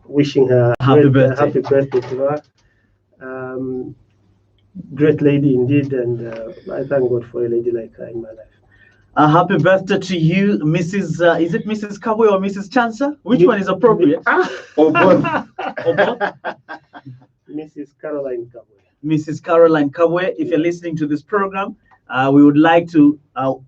wishing her happy birthday to her. Great lady indeed, and I thank God for a lady like her in my life. Happy birthday to you, Mrs. Is it Mrs. Kabwe or Mrs. Chancer? Which one is appropriate? Or both. Or both. Mrs. Caroline Kabwe. Mrs. Caroline Kabwe, if you're listening to this program, we would like to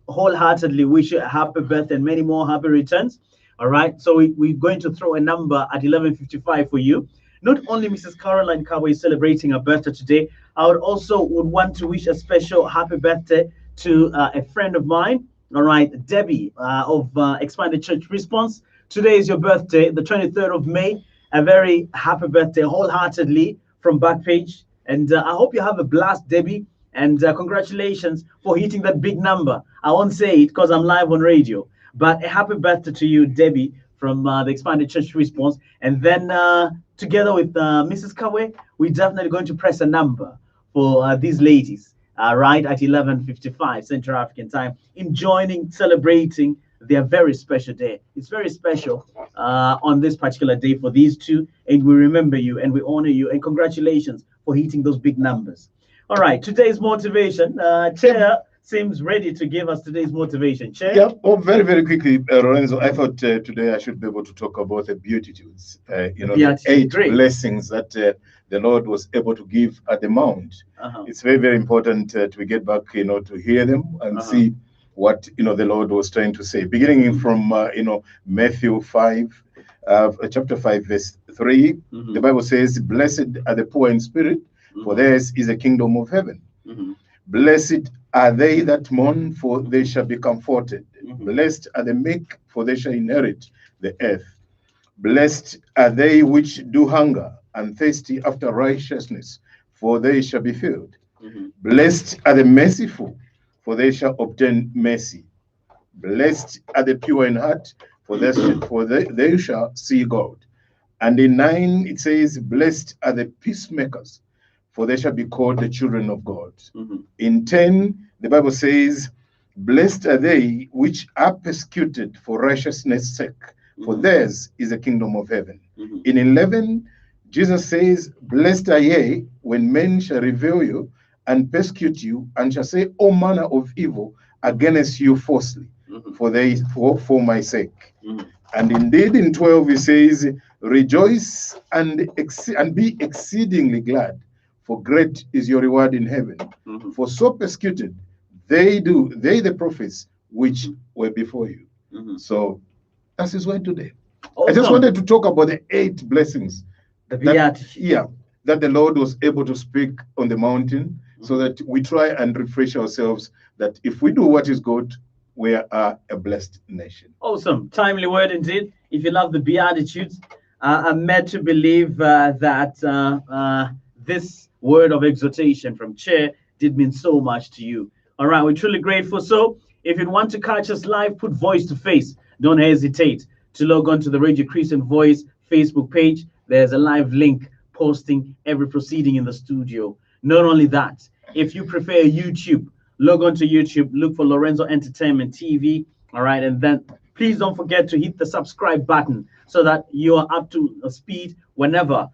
wholeheartedly wish you a happy birthday and many more happy returns. All right, so we're going to throw a number at 11:55 for you. Not only Mrs. Caroline Kabwe is celebrating her birthday today, I would want to wish a special happy birthday to a friend of mine. All right, Debbie of Expanded Church Response. Today is your birthday, the 23rd of May. A very happy birthday, wholeheartedly from Backpage. And I hope you have a blast, Debbie. And congratulations for hitting that big number. I won't say it because I'm live on radio. But a happy birthday to you, Debbie, from the Expanded Church Response. And then together with Mrs. Kawe, we're definitely going to press a number for these ladies, right at 11:55 Central African time, celebrating their very special day. It's very special on this particular day for these two. And we remember you and we honor you. And congratulations for hitting those big numbers. All right, today's motivation. Chair seems ready to give us today's motivation. Chair? Yeah, very, very quickly, Lorenzo, I thought today I should be able to talk about the Beatitudes, the 8 blessings that the Lord was able to give at the Mount. It's very, very important to get back, to hear them and see what, the Lord was trying to say. Beginning from, Matthew 5, chapter 5, verse 3, the Bible says, "Blessed are the poor in spirit, for theirs is the kingdom of heaven. Blessed are they that mourn, for they shall be comforted. Blessed are the meek, for they shall inherit the earth. Blessed are they which do hunger and thirsty after righteousness, for they shall be filled. Blessed are the merciful, for they shall obtain mercy. Blessed are the pure in heart, for they shall see God." And in 9 it says, "Blessed are the peacemakers, for they shall be called the children of God." In 10, the Bible says, "Blessed are they which are persecuted for righteousness' sake, for theirs is the kingdom of heaven." In 11, Jesus says, "Blessed are ye when men shall revile you and persecute you, and shall say all manner of evil against you falsely, for my sake." And indeed, in 12, he says, "Rejoice and be exceedingly glad, for great is your reward in heaven. For so persecuted they the prophets which were before you." So that's his word today. I just wanted to talk about the 8 blessings that the Lord was able to speak on the mountain, so that we try and refresh ourselves that if we do what is good, we are a blessed nation. Awesome. Timely word indeed. If you love the Beatitudes, I'm meant to believe that this word of exhortation from Chair did mean so much to you. All right, we're truly grateful. So if you want to catch us live, put voice to face. Don't hesitate to log on to the Radio Christian Voice Facebook page. There's a live link posting every proceeding in the studio. Not only that, if you prefer YouTube, log on to YouTube, look for Lorenzo Entertainment TV. All right, and then please don't forget to hit the subscribe button so that you are up to speed whenever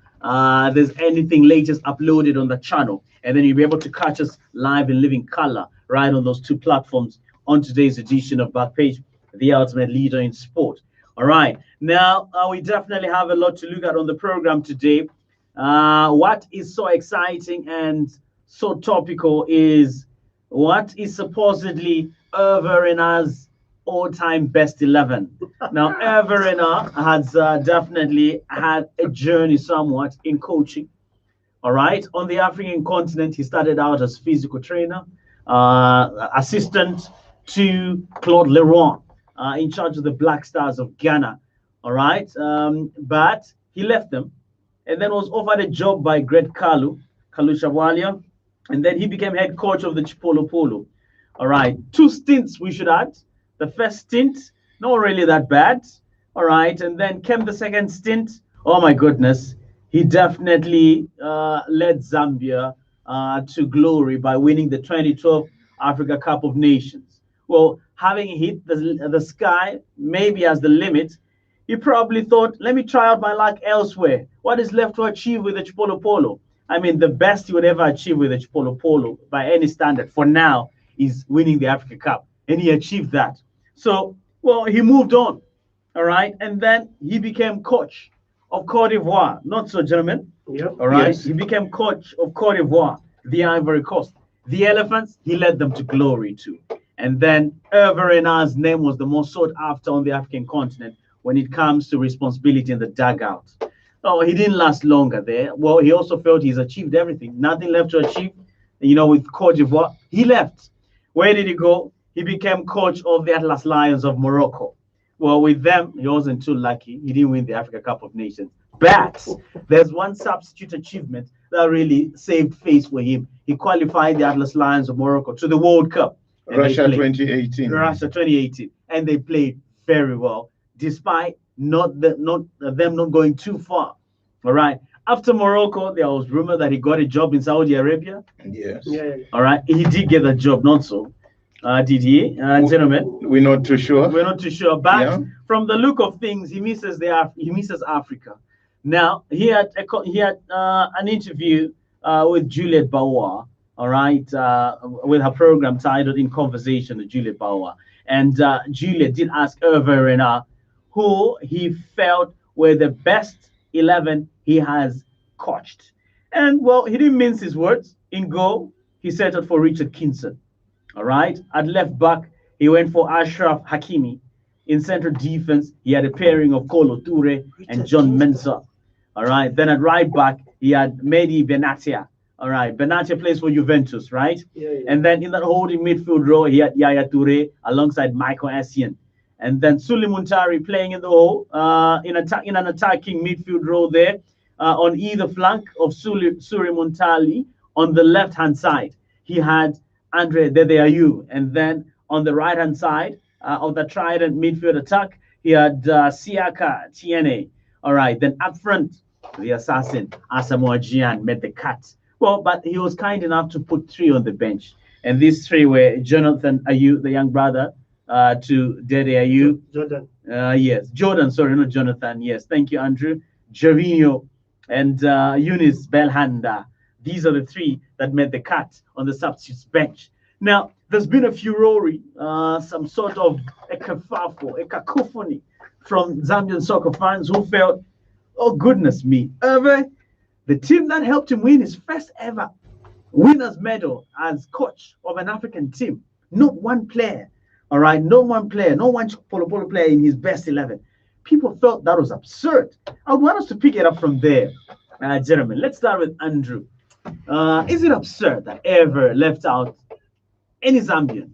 there's anything latest uploaded on the channel. And then you'll be able to catch us live in living color right on those 2 platforms on today's edition of Backpage, the ultimate leader in sport. All right, now we definitely have a lot to look at on the program today. What is so exciting and so topical is what is supposedly Everina's all-time best 11. Now, Everina has definitely had a journey somewhat in coaching. All right, on the African continent, he started out as physical trainer, assistant to Claude Leroy, in charge of the Black Stars of Ghana. All right, but he left them and then was offered a job by Greg Kalu Shawalia, and then he became head coach of the Chipolo Polo. All right, 2 stints we should add. The first stint, not really that bad. All right, and then came the second stint. Oh my goodness, he definitely led Zambia to glory by winning the 2012 Africa Cup of Nations. Well, having hit the sky maybe as the limit, he probably thought, let me try out my luck elsewhere. What is left to achieve with the Chipolo Polo? I mean, the best he would ever achieve with the Chipolo Polo by any standard for now is winning the Africa Cup. And he achieved that. So, well, he moved on. All right. And then he became coach of Cote d'Ivoire. Not so, gentlemen. Yep. All right. Yes. He became coach of Cote d'Ivoire, the Ivory Coast. The Elephants, he led them to glory too. And then Hervé Renard's name was the most sought after on the African continent when it comes to responsibility in the dugout. Oh, he didn't last longer there. Well, he also felt he's achieved everything. Nothing left to achieve. You know, with Cote d'Ivoire, he left. Where did he go? He became coach of the Atlas Lions of Morocco. Well, with them, he wasn't too lucky. He didn't win the Africa Cup of Nations. But there's one substitute achievement that really saved face for him. He qualified the Atlas Lions of Morocco to the World Cup. Russia 2018. Russia 2018. And they played very well, despite them not going too far. All right. After Morocco, there was rumor that he got a job in Saudi Arabia. Yes. Yeah. All right. He did get a job, not so. Did he, gentlemen? We're not too sure. We're not too sure. But from the look of things, he misses Africa. Now, he had an interview with Juliette Bauer, all right, with her program titled In Conversation with Juliette Bauer. And Juliette did ask Hervé Renard who he felt were the best 11 he has coached. And, well, he didn't mince his words. In goal, he settled for Richard Kinson. All right. At left back, he went for Ashraf Hakimi. In central defense, he had a pairing of Kolo Toure and John Mensah. All right. Then at right back, he had Mehdi Benatia. All right. Benatia plays for Juventus, right? Yeah. And then in that holding midfield row, he had Yaya Toure alongside Michael Essien. And then Suli Muntari playing in the hole in an attacking midfield row there on either flank of Suli Muntari on the left-hand side. He had Andre Dedeayu. And then on the right-hand side of the trident midfield attack, he had Siaka Tiene. All right. Then up front, the assassin, Asamoah Gyan, made the cut. Well, but he was kind enough to put 3 on the bench. And these 3 were Jonathan Ayew, the young brother, to Dede Ayew. Jordan. Yes. Jordan, sorry, not Jonathan. Yes. Thank you, Andrew. Gervinho and Eunice Belhanda. These are the 3 that made the cut on the substitutes bench. Now, there's been a furore, some sort of a kerfuffle, a cacophony from Zambian soccer fans who felt, oh, goodness me, the team that helped him win his first ever winner's medal as coach of an African team, not one player, all right, not one polo player in his best 11. People felt that was absurd. I want us to pick it up from there, gentlemen. Let's start with Andrew. Is it absurd that ever left out any Zambian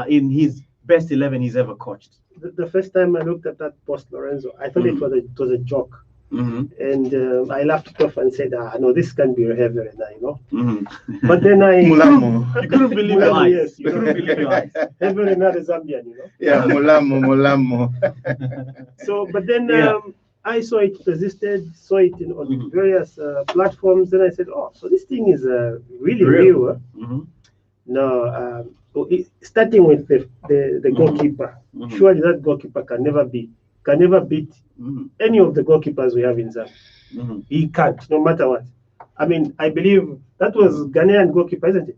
in his best 11 he's ever coached? The first time I looked at that post, Lorenzo, I thought it was a joke. And I laughed it off and said, no, this can't be Hervé Renard, you know. But then you couldn't believe your eyes. Yes, you couldn't believe your eyes. Hervé Renard is Zambian, you know. Yeah, Mulamo. So, but then I saw it existed, saw it on various platforms. Then I said, oh, so this thing is really real. No, starting with the goalkeeper. Surely that goalkeeper can never beat any of the goalkeepers we have in Zambia. He can't, no matter what. I mean, I believe that was Ghanaian goalkeeper, isn't it?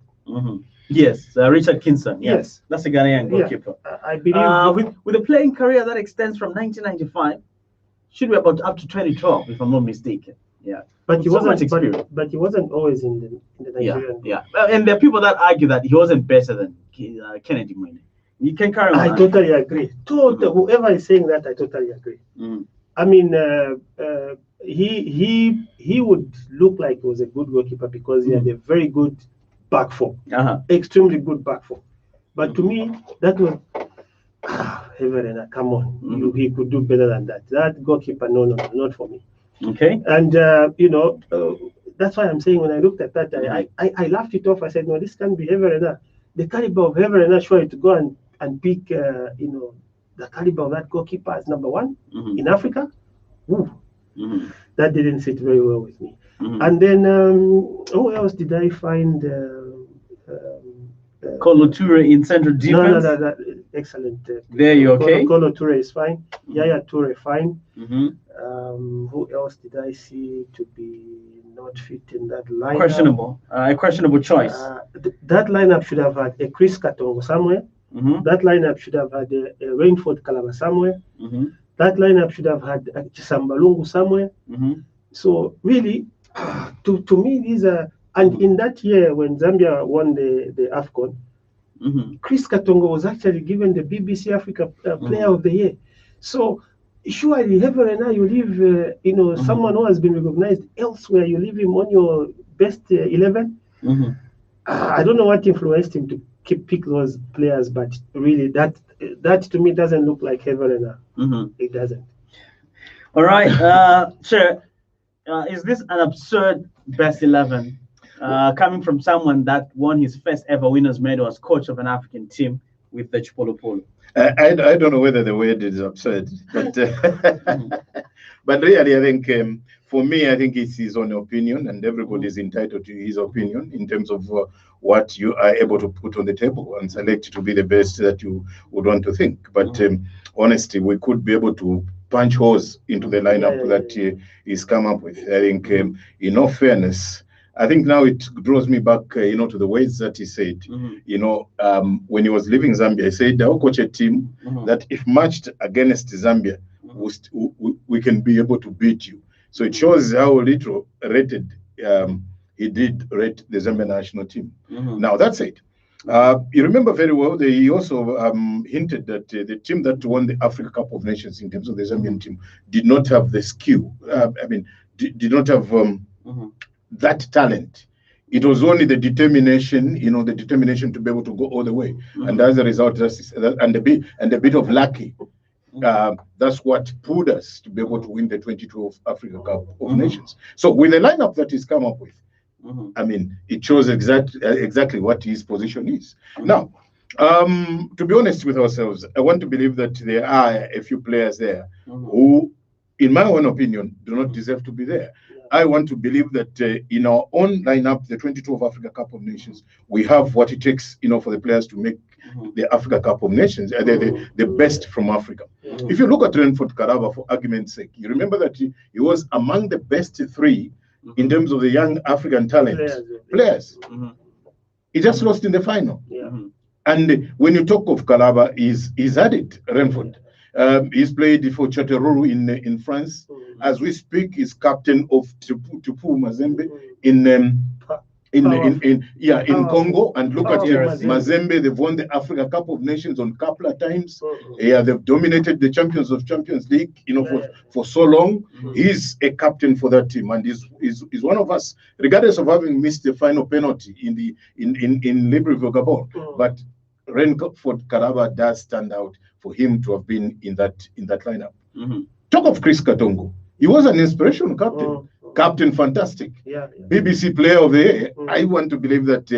Yes, Richard Kinson. Yes, that's a Ghanaian goalkeeper. Yeah, I believe with a playing career that extends from 1995, should be about up to 2012, if I'm not mistaken. Yeah, but he so wasn't. But he wasn't always in the Nigerian. Yeah. And there are people that argue that he wasn't better than Kennedy Mwene. You can carry on. I totally agree. Whoever is saying that, I totally agree. I mean, he would look like he was a good goalkeeper because he had a very good back four, extremely good back four. But to me, that was Hervé, come on, he could do better than that. That goalkeeper, no, not for me. Okay. And that's why I'm saying when I looked at that, I laughed it off. I said, no, this can't be Hervé. The caliber of Hervé, surely to go and pick, the caliber of that goalkeeper as number 1 in Africa. That didn't sit very well with me. And then, who else did I find? Kolo Toure in central defense? No. excellent. There you okay? Kolo Toure is fine. Yaya Toure fine. Who else did I see to be not fit in that lineup? Questionable. A questionable choice. That lineup should have had a Chris Katongo somewhere. That lineup should have had a Rainford Kalaba somewhere. That lineup should have had a Chisambalungu somewhere. So really, to me, these are, and in that year when Zambia won the AFCON, Chris Katongo was actually given the BBC Africa Player of the Year. So surely, heaven and I, you leave, someone who has been recognized elsewhere, you leave him on your best 11. I don't know what influenced him to pick those players, but really, that to me doesn't look like heaven and earth. It doesn't. All right, sure. Is this an absurd best 11 coming from someone that won his first ever winners medal as coach of an African team with the Chipolo Polo? I don't know whether the word is absurd, but but really, I think for me, I think it's his own opinion, and everybody is entitled to his opinion in terms of what you are able to put on the table and select to be the best that you would want to think. But honestly, we could be able to punch holes into the lineup that he's come up with. I think, in all fairness, I think now it draws me back, to the words that he said. When he was leaving Zambia, he said, "I'll coach a team that if matched against Zambia, we can be able to beat you." So it shows how little rated he did rate the Zambia national team. Now that's it. You remember very well, he also hinted that the team that won the Africa Cup of Nations in terms of the Zambian team did not have the skill. Did not have that talent. It was only the determination, the determination to be able to go all the way. And as a result, and a bit of lucky. That's what pulled us to be able to win the 2012 Africa Cup of Nations. So with the lineup that he's come up with, it shows exactly what his position is. Now, to be honest with ourselves, I want to believe that there are a few players there who, in my own opinion, do not deserve to be there. I want to believe that in our own lineup, the 2012 Africa Cup of Nations, we have what it takes, for the players to make the Africa Cup of Nations, the best from Africa. If you look at Rainford Karaba, for argument's sake, you remember that he was among the best three in terms of the young African talent players. He just lost in the final. And when you talk of Karaba, he's had it, Rainford. He's played for Chateauroux in France. As we speak, he's captain of Tupu Mazembe in Congo. And look at Mazembe. They've won the Africa Cup of Nations on a couple of times. They've dominated the Champions of Champions League, for so long. He's a captain for that team, and he's one of us, regardless of having missed the final penalty in Libreville, Gabon. But Rainford Karaba does stand out for him to have been in that lineup. Talk of Chris Katongo. He was an inspirational captain. Captain fantastic. BBC Player of the Year. I want to believe that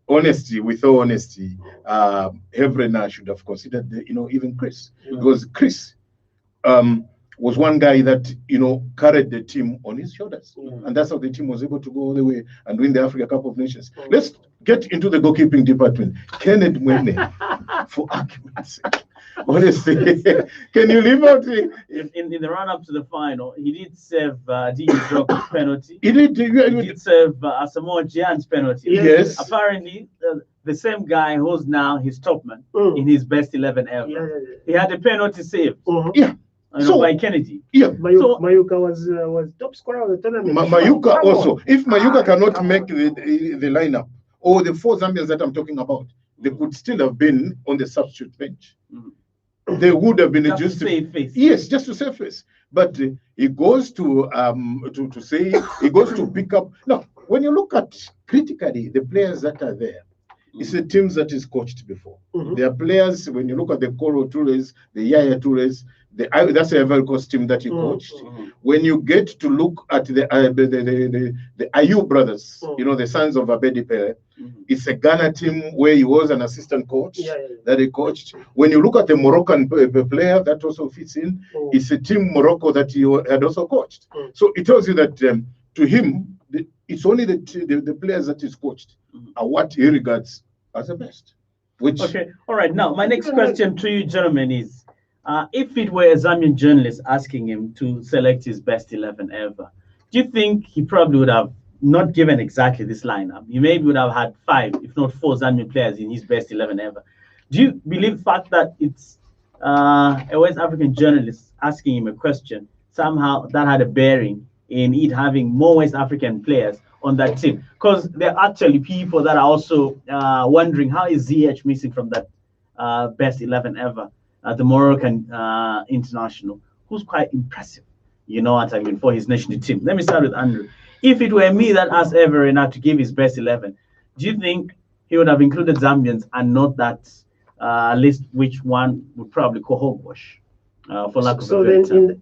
with all honesty, Hevrena should have considered even Chris. Because Chris was one guy that carried the team on his shoulders. And that's how the team was able to go all the way and win the Africa Cup of Nations. Let's get into the goalkeeping department. Kenneth Mwene, for argument's sake. Honestly, can you leave out in the run-up to the final? He did save Drogba's penalty. He did save Samoa Gyan's penalty. Yes. Apparently, the same guy who's now his topman in his best 11 ever. He had a penalty saved. By Kennedy. Mayuka was top scorer of the tournament. Mayuka also. If Mayuka cannot make the lineup, or the four Zambians that I'm talking about, they could still have been on the substitute bench. They would have been just to save face. Yes, just to save face. But he goes to pick up. Now, when you look at critically the players that are there, it's the teams that is coached before. There are players, when you look at the Kolo Toures, the Yaya Toures, that's a Ivory Coast team that he coached. When you get to look at the Ayew brothers, the sons of Abedi Pele, it's a Ghana team where he was an assistant coach that he coached. When you look at the Moroccan player, that also fits in. It's a team Morocco that he had also coached. So it tells you that to him, it's only the players that he's coached are what he regards as the best. Which okay, all right. Now, my next question to you, gentlemen, is if it were a Zambian journalist asking him to select his best 11 ever, do you think he probably would have not given exactly this lineup? He maybe would have had 5, if not 4 Zambian players in his best 11 ever. Do you believe the fact that it's a West African journalist asking him a question, somehow that had a bearing in it having more West African players on that team? Because there are actually people that are also wondering, how is ZH missing from that best 11 ever? The Moroccan international, who's quite impressive, attacking for his national team. Let me start with Andrew. If it were me that asked Everina to give his best 11, do you think he would have included Zambians and not that list, which one would probably call hogwash, for lack of a better term?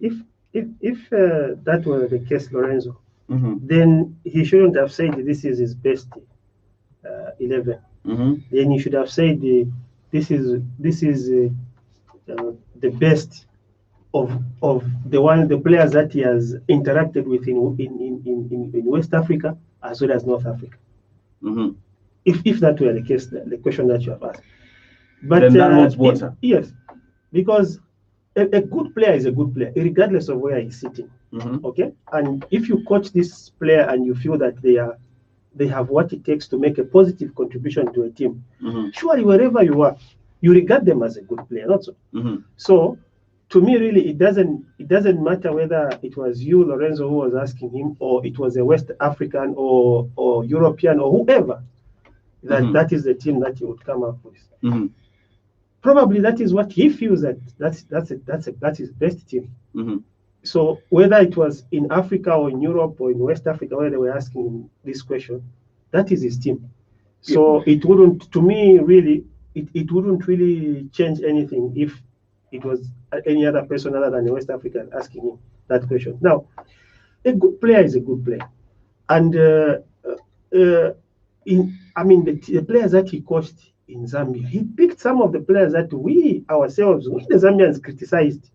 If that were the case, Lorenzo, then he shouldn't have said this is his best 11. Then he should have said this is the best of the players that he has interacted with in West Africa as well as North Africa. If that were the case, the question that you have asked. But then that holds water. Yes, because a good player is a good player, regardless of where he's sitting. Okay, and if you coach this player and you feel that they have what it takes to make a positive contribution to a team, surely wherever you are, you regard them as a good player, not so. So, to me, really, it doesn't matter whether it was you, Lorenzo, who was asking him, or it was a West African or European or whoever. That is the team that he would come up with. Probably that is what he feels that's his best team. So whether it was in Africa or in Europe or in West Africa where they were asking him this question, that is his team. So it wouldn't, to me, really, it wouldn't really change anything if it was any other person other than a West African asking him that question. Now, a good player is a good player, and the players that he coached in Zambia, he picked some of the players that we the Zambians, criticized.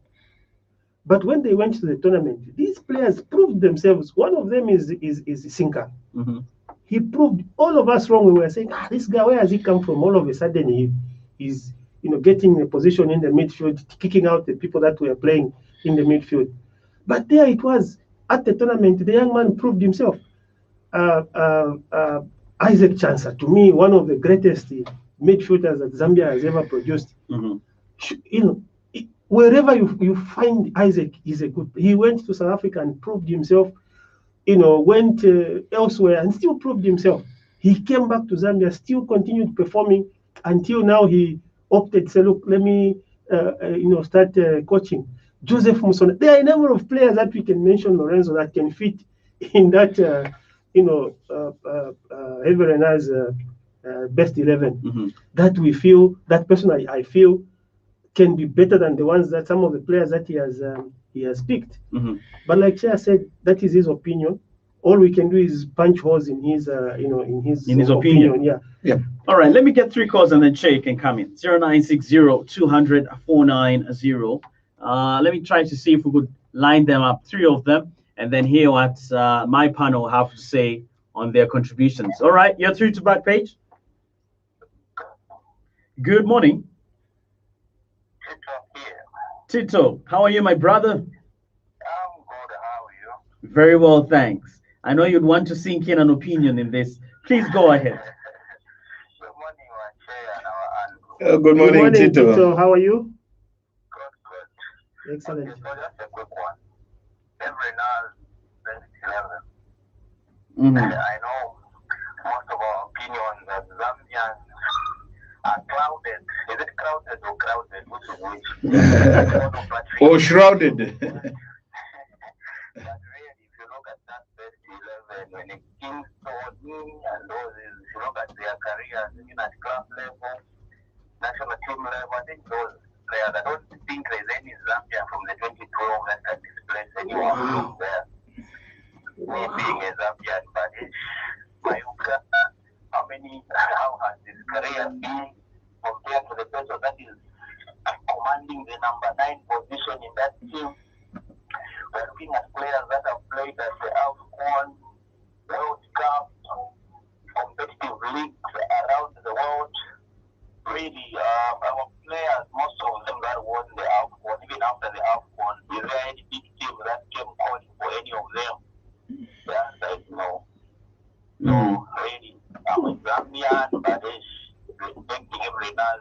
But when they went to the tournament, these players proved themselves. One of them is Sinka. He proved all of us wrong. We were saying, this guy, where has he come from? All of a sudden, he's getting a position in the midfield, kicking out the people that were playing in the midfield. But there it was at the tournament. The young man proved himself. Isaac Chansa, to me, one of the greatest midfielders that Zambia has ever produced. Wherever you find Isaac, he's a good. He went to South Africa and proved himself. Went elsewhere and still proved himself. He came back to Zambia, still continued performing until now. He opted to say, "Look, let me, start coaching." Joseph Musona. There are a number of players that we can mention, Lorenzo, that can fit in that, Everena's best 11. That we feel that person I feel can be better than the ones that some of the players that he has picked. But like Chair said, that is his opinion. All we can do is punch holes in his opinion. Yeah. All right, let me get 3 calls and then Chair can come in. 0960-200-490. Let me try to see if we could line them up, 3 of them, and then hear what my panel have to say on their contributions. All right, you're through to Backpage. Good morning. Tito, how are you, my brother? I'm good. How are you? Very well, thanks. I know you'd want to sink in an opinion in this. Please go ahead. Good morning, Chair. Good morning, Tito. How are you? Good. Excellent. Okay, so just a quick one. Every now and then, I know most of our opinions as Zambians are clouded. Is it crowded or crowded? Which is which? Or shrouded. But really, if you look at that best 11, when it Kings Tony and those, if you look at their careers, even at club level, national team level, I think those players, I don't think there's any Zambia from the 2012 that can displace anyone from there. Me being a Zambian, but Mayuka, how has his career been compared to the person that is commanding the number 9 position in that team? We're looking at players that have played at the AFCON, World Cup, competitive leagues around the world. Really, So really, I'm a Zambian, but it's respecting every now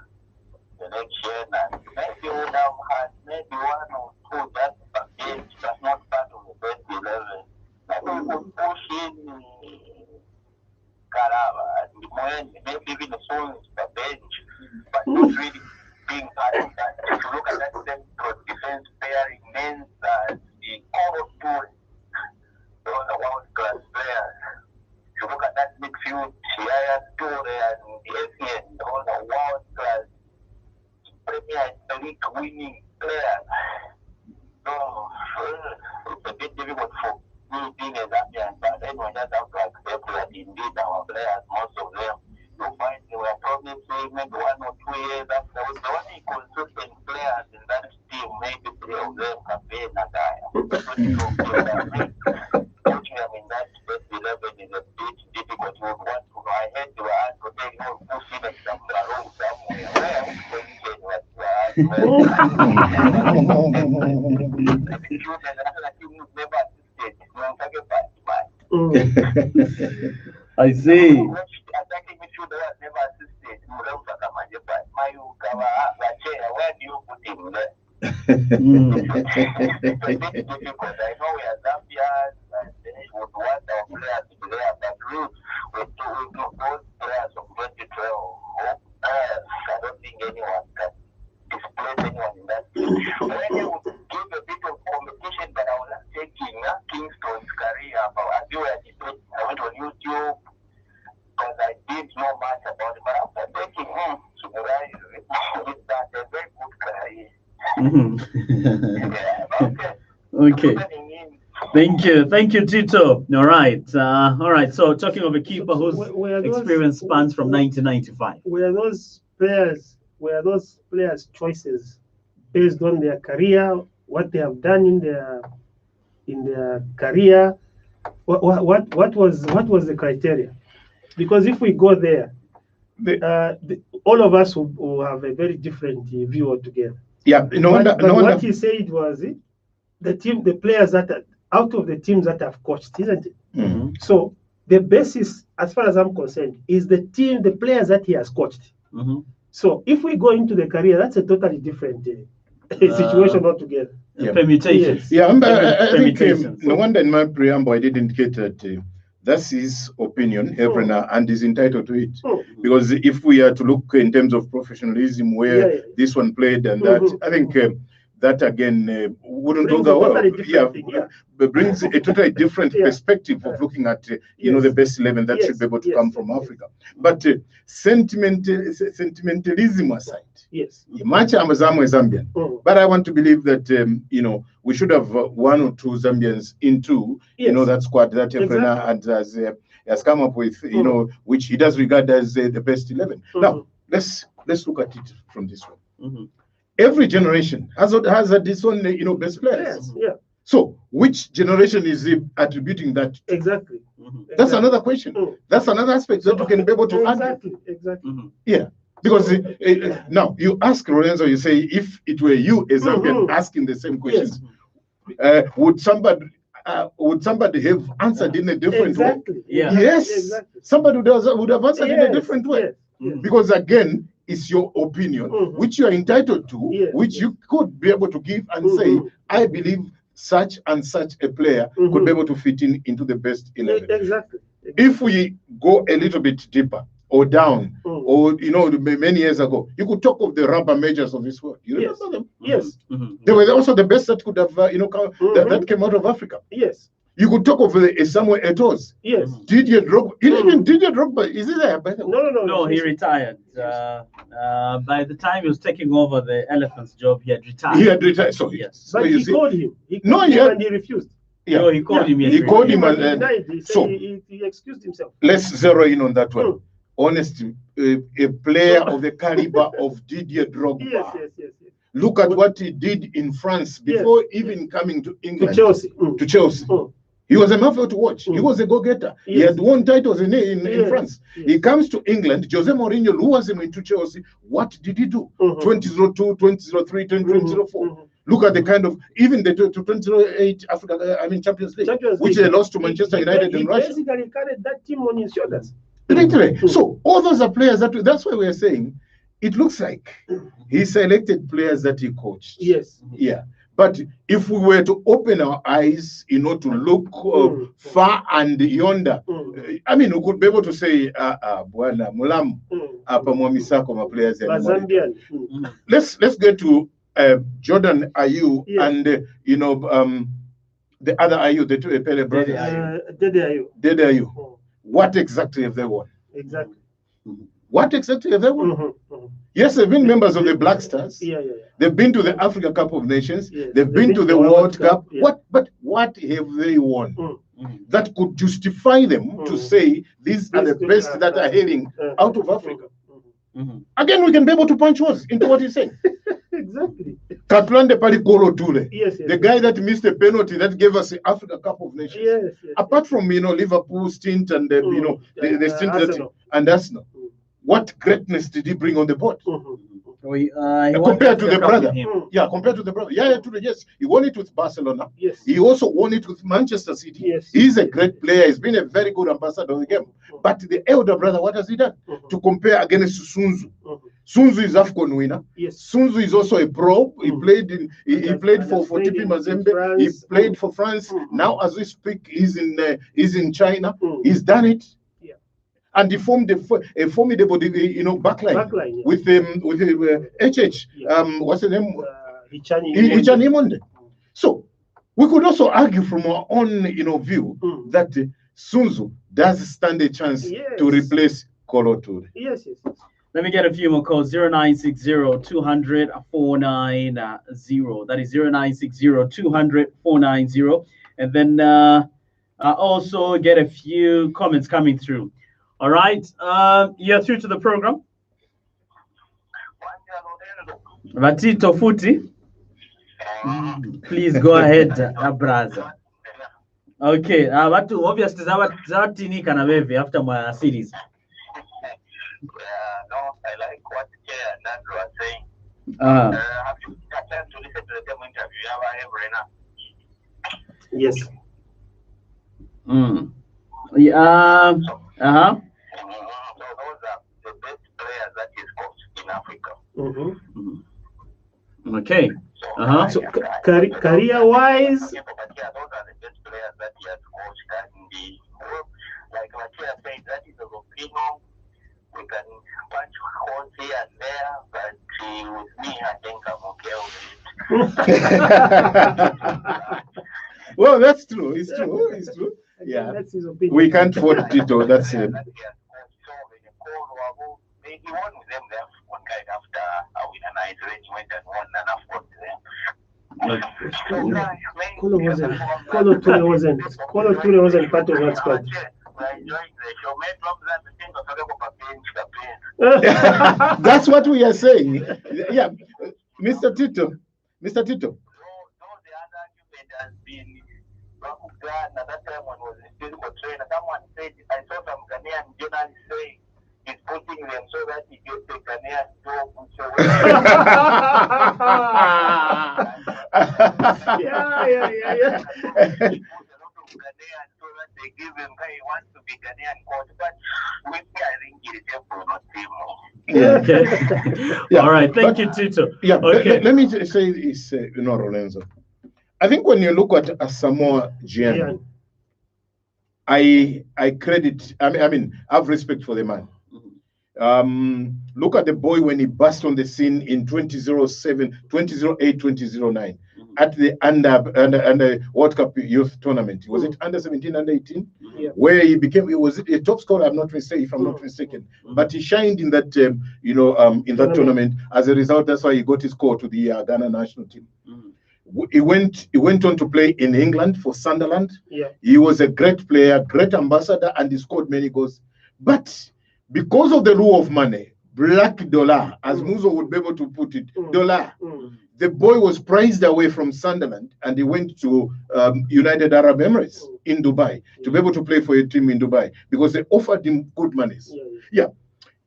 the next year, and maybe we would have had maybe one or two that Backpage, but not part of the best 11. Maybe we could push in Karaba and Moen, maybe even the song is Backpage, but not really being part of that. If you look at that central defense pairing, means that the core two, those are world-class players. If you look at that midfield, Yaya Toure and the ACN, those are world-class Premier League winning players. So it's a bit difficult for me being a Zambian, but then we just have to accept that indeed our players, most of them, you find they were promising maybe 1 or 2 years after. There was only consistent players in that team, maybe 3 of them have been a guy. Putting them in that best 11 is a bit difficult. You would want to know. I heard they were asked to take no pushing it somewhere wrong somewhere. Where which position was you were asked? I see. Attacking midfielder was never assisted. Where do you put him there? It's a bit difficult. I know we are Zambians and they would want our players to be there, but we do those players from 2012. I don't think anyone can displace anyone in that team. When you would give a bit of competition, but I was taking Kingston's career. As you were debating, I went on YouTube because I didn't know much about it. But after taking it's that a very good career. Okay. Thank you, Tito. All right. So talking of a keeper whose experience spans from 1995. Were those players' choices based on their career, what they have done in their career? What was the criteria? Because if we go there, all of us will have a very different view altogether. Yeah, what he said was the players that are out of the teams that have coached, isn't it? Mm-hmm. So the basis, as far as I'm concerned, is the players that he has coached. Mm-hmm. So if we go into the career, that's a totally different situation altogether. Yeah. Permutations. Yeah, I think no wonder in my preamble I did indicate that that's his opinion, and is entitled to it. Because if we are to look in terms of professionalism, where this one played and that, I think that again wouldn't go well. But brings a totally different perspective of looking at the best 11 that should be able to come from Africa. But sentimentalism aside, much I'm a Zambian, but I want to believe that we should have 1 or 2 Zambians into that squad that Efrena has come up with, which he does regard as the best 11. Now let's look at it from this way. Every generation has its own best players. So which generation is he attributing that to? Exactly. That's another question. That's another aspect that you can be able to Exactly. Yeah. Because now you ask Lorenzo, you say, if it were you as Zambian asking the same questions, would somebody have answered in a different way? Yes. Somebody would have answered in a different way. Because again, it's your opinion, which you are entitled to, which you could be able to give and say, I believe such and such a player could be able to fit into the best 11. Exactly. If we go a little bit deeper or down, or many years ago, you could talk of the rubber majors of this world. You remember them? Yes. They were also the best that could have, that came out of Africa. Yes. You could talk of Samuel Eto'o. Yes. Didier Drogba. Even Didier Drogba, is he there? No, he retired. By the time he was taking over the Elephants job, he had retired. So yes. But he called him. And he refused. No, he called him. He called him and he excused himself. Let's zero in on that one. Honestly, a player of the caliber of Didier Drogba. Yes. Look at what he did in France before even coming to England. To Chelsea. He was a marvel to watch. He was a go-getter. He had won titles in France. He comes to England. Jose Mourinho lures him into Chelsea. What did he do? 2002, 2003, 2004. Look at the kind of, even the 2008 Africa, Champions League, which they lost to Manchester United in Russia. Basically carried that team on his shoulders. Literally. So all those are players that's why we're saying it looks like he selected players that he coached. Yes. Yeah. But if we were to open our eyes, to look far and yonder, we could be able to say, Bwana Mulam, Apamwamisako, my players. Zambian. Let's get to Jordan Ayew and the other Ayew, the two Pele brothers. Dede Ayew. What exactly have they won? Exactly. What exactly have they won? Yes, they've been members of the Black Stars. They've been to the Africa Cup of Nations. They've been to the World Cup. But what have they won that could justify them to say these are the best that are hailing out of Africa? Again, we can be able to punch holes into what he's saying. Exactly. Katlande Palikolo Tule, yes, the guy that missed a penalty that gave us the Africa Cup of Nations. Yes, apart from Liverpool stint and the stint Arsenal. And Arsenal. What greatness did he bring on the board? Compared to the brother. Compared to the brother. Yes. He won it with Barcelona. Yes. He also won it with Manchester City. Yes. He's a great player. He's been a very good ambassador of the game. But the elder brother, what has he done? To compare against Sunzu. Sunzu is AFCON winner. Yes. Sunzu is also a pro. He played for TP Mazembe. He played for France. Now, as we speak, he's in China. He's done it. And he formed a formidable, backline with HH. What's the name? Hichani Monde. So we could also argue from our own, view that Sunzu does stand a chance to replace Kolo Toure. Yes. Let me get a few more calls. 0960-200-490. That is 0960-200-490. And then also get a few comments coming through. All right, you're through to the program. Vatito Futi, please go ahead, brother. Okay, but obviously Zawatini can have after my series. No, I like what Chair and Andrew are saying. Have you had time to listen to the same interview you have Yes. So those are the best players that is coached in Africa. Okay. So career-wise, those are the best players that he has coached, and like Chair said, that is a volcano. We can punch holes here and there, but with me, I think I'm okay with it. Well, that's true. It's true. Yeah. That's his opinion. We can't vote Tito. That's it. He won with them there one guy after a winner night range went and won enough for them. Kolo Toure wasn't part of that squad. That's what we are saying. Yeah, Mr. Tito. No, the other argument has been at that time when was a physical trainer. Someone said, I saw some Ghanaian journalists saying he's putting them so that he gets a Ghanaian job. Yeah. They give him he wants to be Ghanaian coach, but with me, I think he's able not Yeah. All right. Thank you, Tito. Yeah. Okay. Let me say this, Lorenzo. I think when you look at Samoa Gyan, I credit. I have respect for the man. Look at the boy when he burst on the scene in 2008, 2009. At the under World Cup Youth Tournament. Was it under 17, under 18? Yeah. Where he was a top scorer, I'm not mistaken. But he shined in that in that tournament. As a result, that's why he got his call to the Ghana national team. He went on to play in England for Sunderland. Yeah. He was a great player, great ambassador, and he scored many goals. But because of the rule of money, black dollar, as Muzo would be able to put it, dollar. The boy was prized away from Sunderland and he went to United Arab Emirates in Dubai to be able to play for a team in Dubai because they offered him good monies. Yeah.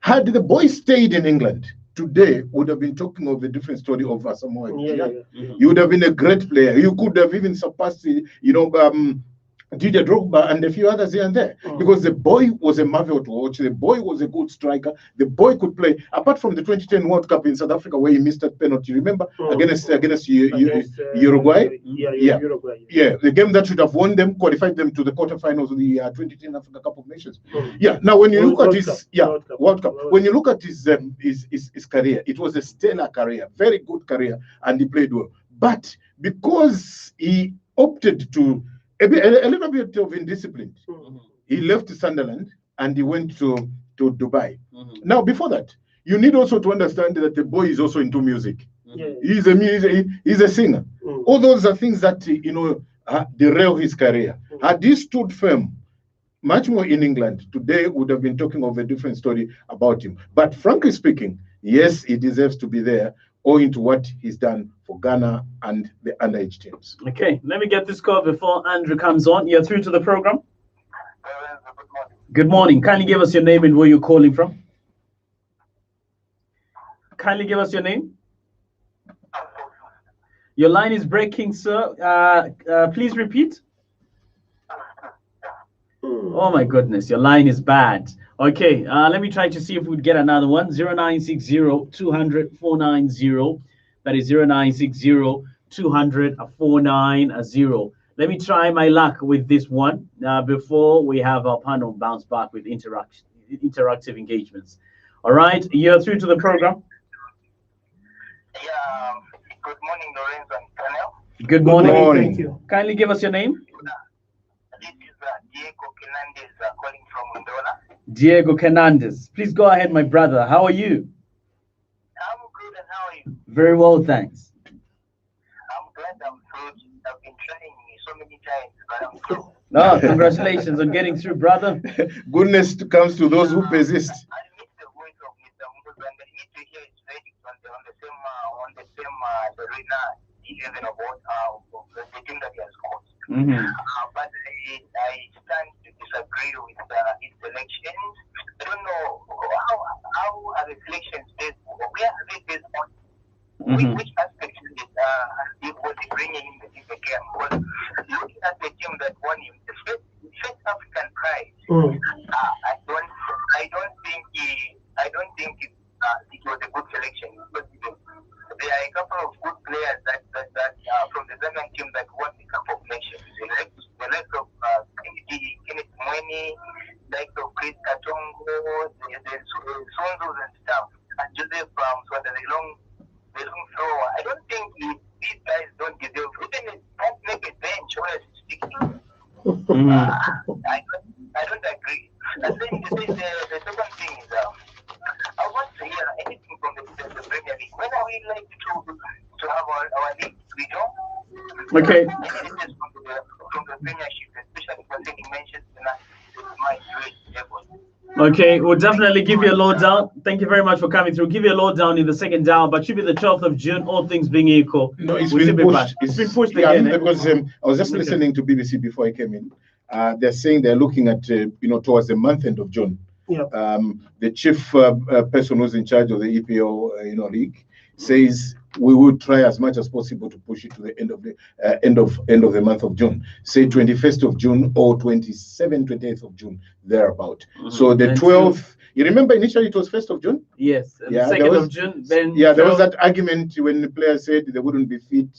Had the boy stayed in England, today would have been talking of a different story of Asamoah Gyan. Yeah. You would have been a great player. You could have even surpassed, Didier Drogba and a few others here and there, because the boy was a marvel to watch. The boy was a good striker. The boy could play. Apart from the 2010 World Cup in South Africa, where he missed that penalty, remember, against Uruguay? Uruguay. Yeah, the game that should have won them, qualified them to the quarterfinals of the 2010 Africa Cup of Nations. Yeah. Now, when you look at his World Cup, when you look at his career, it was a stellar career, very good career, and he played well. But because he opted to a little bit of indiscipline, he left Sunderland and he went to Dubai. Now, before that, you need also to understand that the boy is also into music. He's a singer. All those are things that derail his career. Had he stood firm much more in England, today would have been talking of a different story about him. But frankly speaking, yes, he deserves to be there, owing to what he's done for Ghana and the underage teams. Okay, let me get this call before Andrew comes on. You're through to the program. Good morning. Kindly give us your name and where you're calling from. Kindly give us your name. Your line is breaking, sir. Please repeat. Oh my goodness, your line is bad. Okay, let me try to see if we get another one. 0960-200-490. That is 0960-200-490. Let me try my luck with this one before we have our panel bounce back with interactive engagements. All right, you're through to the program. Yeah, good morning, Lorenzo and Daniel. Good morning. Good morning. Thank you. Kindly give us your name. This is Diego Fernandez calling from Angola. Diego Fernandez. Please go ahead, my brother. How are you? I'm good, and how are you? Very well, thanks. I'm glad I'm through. I've been trying so many times, but I'm through. No, congratulations on getting through, brother. Goodness comes to those who persist. I miss the voice of Mr. Muguzu, and I need to hear his verdict on the same arena, even about the team that he has coached. But I stand to disagree with his selections. I don't know how are the selections based. Where are they based on? Which aspect was he bringing in the game? Because looking at the team that won him, the first African prize, I don't think it was a good selection. But there are a couple of good players that from the Zambian team that won the Cup of Nations. The likes of Kenneth Mweni, the likes of Chris Katongo, the Sonzos and stuff, and Joseph so the long thrower. I don't think these guys don't deserve even don't make a bench where it's sticking. I don't agree. And then the second thing is I want to hear anything from the Premier League. When are we like to have our league return? Okay. Anything from the Premiership, especially concerning Manchester United, my great level. Okay, we'll definitely give you a lowdown. Thank you very much for coming through. Give you a lowdown in the second down, but should be the 12th of June, all things being equal. No, it's been pushed. It's been pushed again. Because I was just listening to BBC before I came in. They're saying they're looking at, towards the month end of June. Yeah. The chief person who's in charge of the EPL, league says we would try as much as possible to push it to the end of the month of June. Say 21st of June or 28th of June, thereabout. So the 12th. You remember initially it was 1st of June? Yes. Yeah, 2nd of June. Then there was that argument when the players said they wouldn't be fit.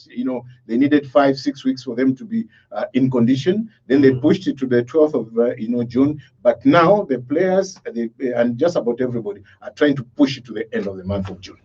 They needed 5-6 weeks for them to be in condition. Then they pushed it to the 12th of June. But now the players and just about everybody are trying to push it to the end of the month of June.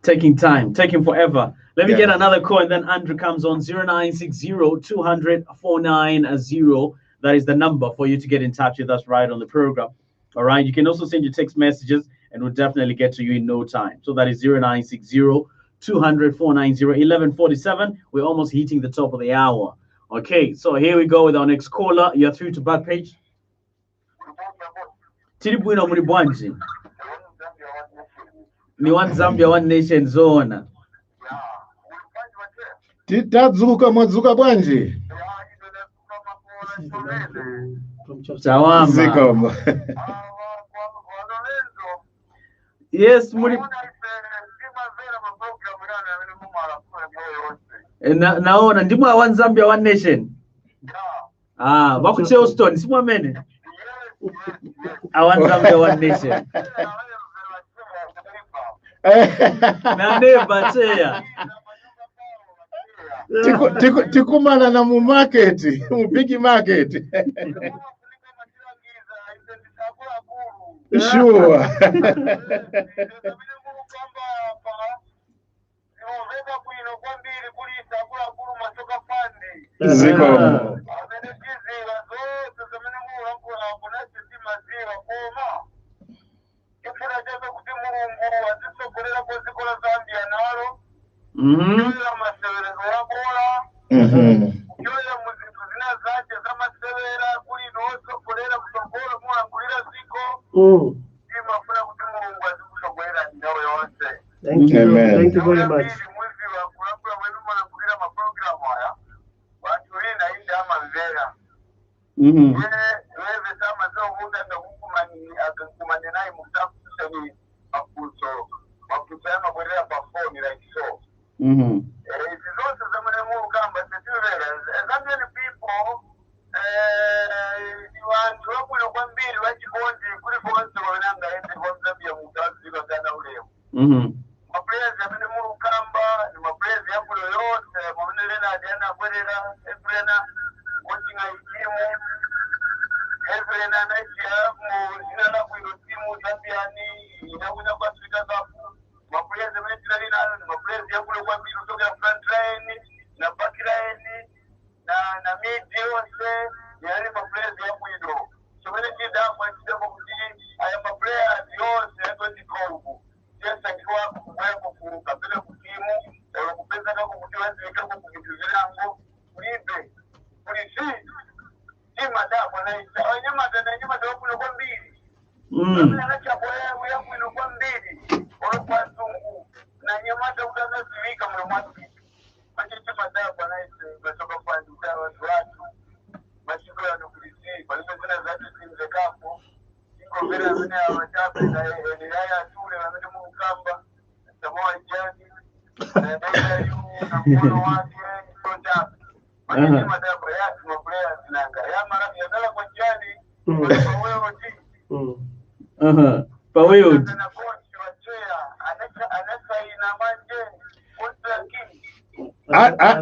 Taking time, taking forever. Let me get another call, and then Andrew comes on. 0960-200-490. That is the number for you to get in touch with us right on the program. All right. You can also send your text messages, and we'll definitely get to you in no time. So that is 0960-200-490. 11:47. We're almost hitting the top of the hour. Okay. So here we go with our next caller. You're through to Backpage. Tilibwino mulibwanji. Ni one Zambia, one nation zone. Titadzuka mwadzuka bwanji. Chawama. Yes, naona ndimwe a One Zambia One Nation. Bakuche Houston simwamene. A One Zambia One Nation. Na neighbor cheya. Tikumana na mu market, mu big market. Sure. Ziko. Thank you. Amen. Thank you very much.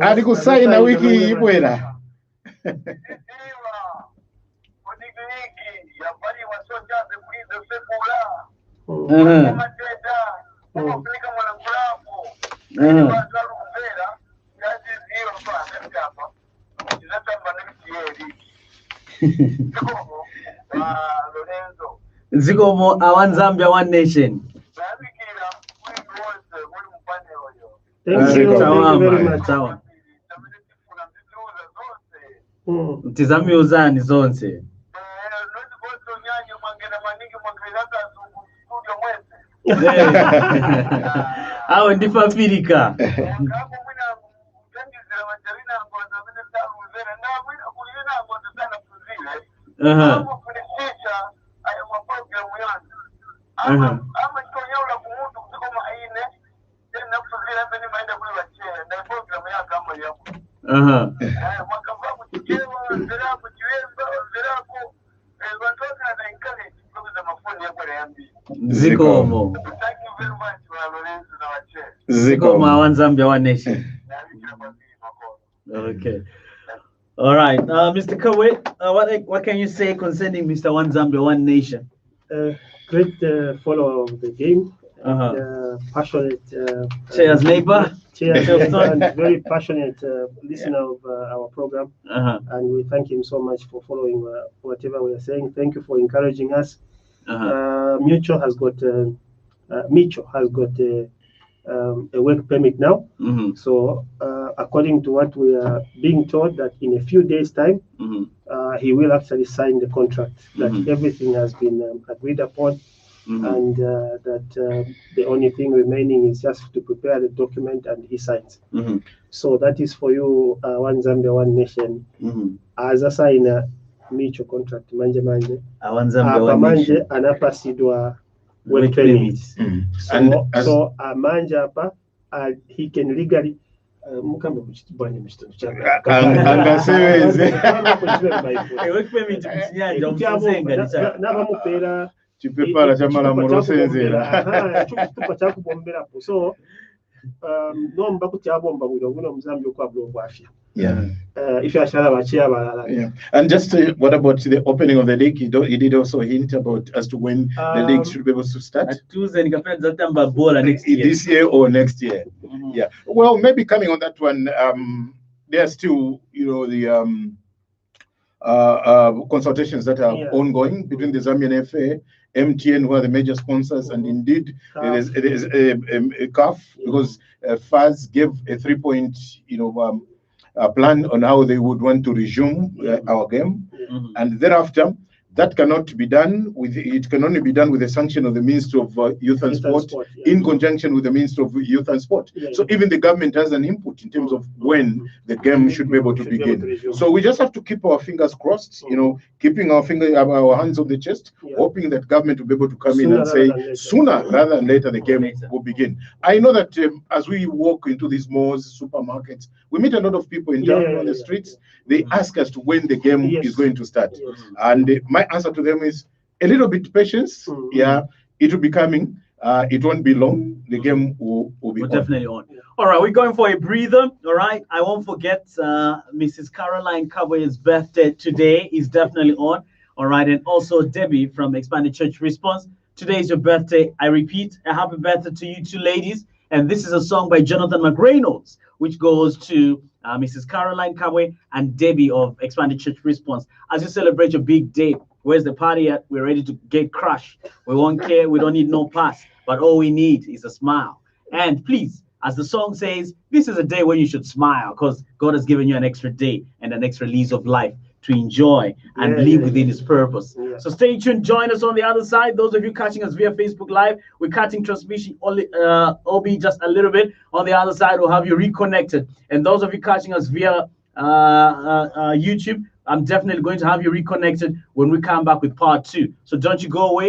Alikusaina wiki ibwera. Zikomo a One Zambia One Nation. Thank you very much. Tizami uzani zonse. Awe ndifa Afrika. Zikomo. Zikomo a One Zambia One Nation. Okay. All right, Mr. Kawe, what can you say concerning Mr. One Zambia One Nation? Great follower of the game, passionate. Cheers, neighbor. Cheers, and very passionate listener of our program, and we thank him so much for following whatever we are saying. Thank you for encouraging us. Micho has got a work permit now. So according to what we are being told, that in a few days' time, he will actually sign the contract, that everything has been agreed upon, and that the only thing remaining is just to prepare the document and he signs. So that is for you, One Zambia One Nation. As a signer, Micho contract manje anapasidwa work permit. So amanje hapa he can legally chipepala so nomba kutyabomba bwino guno muzambi okwabula obwafya. If you and just what about the opening of the league? You did also hint about as to when the league should be able to start. This year or next year. Yeah. Well, maybe coming on that one, there's still, the consultations that are ongoing between the Zambian FA, MTN, who are the major sponsors, and indeed it is a CAF, because FAS gave a 3-point, plan on how they would want to resume our game, and thereafter that cannot be done with, it can only be done with the sanction of the Ministry of Youth and Sport, in conjunction with the Ministry of Youth and Sport. So even the government has an input in terms of when the game should be able to begin. So we just have to keep our fingers crossed, keeping our hands on the chest, hoping that government will be able to come in and say sooner rather than later the game will begin. I know that as we walk into these malls, supermarkets, we meet a lot of people in town on the streets. They ask us to when the game is going to start, and my answer to them is a little bit patience. It will be coming. It won't be long. The game will be definitely on. All right, we're going for a breather. All right, I won't forget Mrs. Caroline Kabwe's birthday today is definitely on. All right, and also Debbie from Expanded Church Response. Today is your birthday. I repeat, a happy birthday to you two ladies. And this is a song by Jonathan McReynolds, which goes to Mrs. Caroline Kabwe and Debbie of Expanded Church Response. As you celebrate your big day, where's the party at? We're ready to get crushed. We won't care. We don't need no pass. But all we need is a smile. And please, as the song says, this is a day when you should smile, because God has given you an extra day and an extra lease of life to enjoy and live within his purpose. So stay tuned. Join us on the other side. Those of you catching us via Facebook Live, we're cutting transmission only just a little bit. On the other side, we'll have you reconnected. And those of you catching us via YouTube, I'm definitely going to have you reconnected when we come back with part 2. So don't you go away.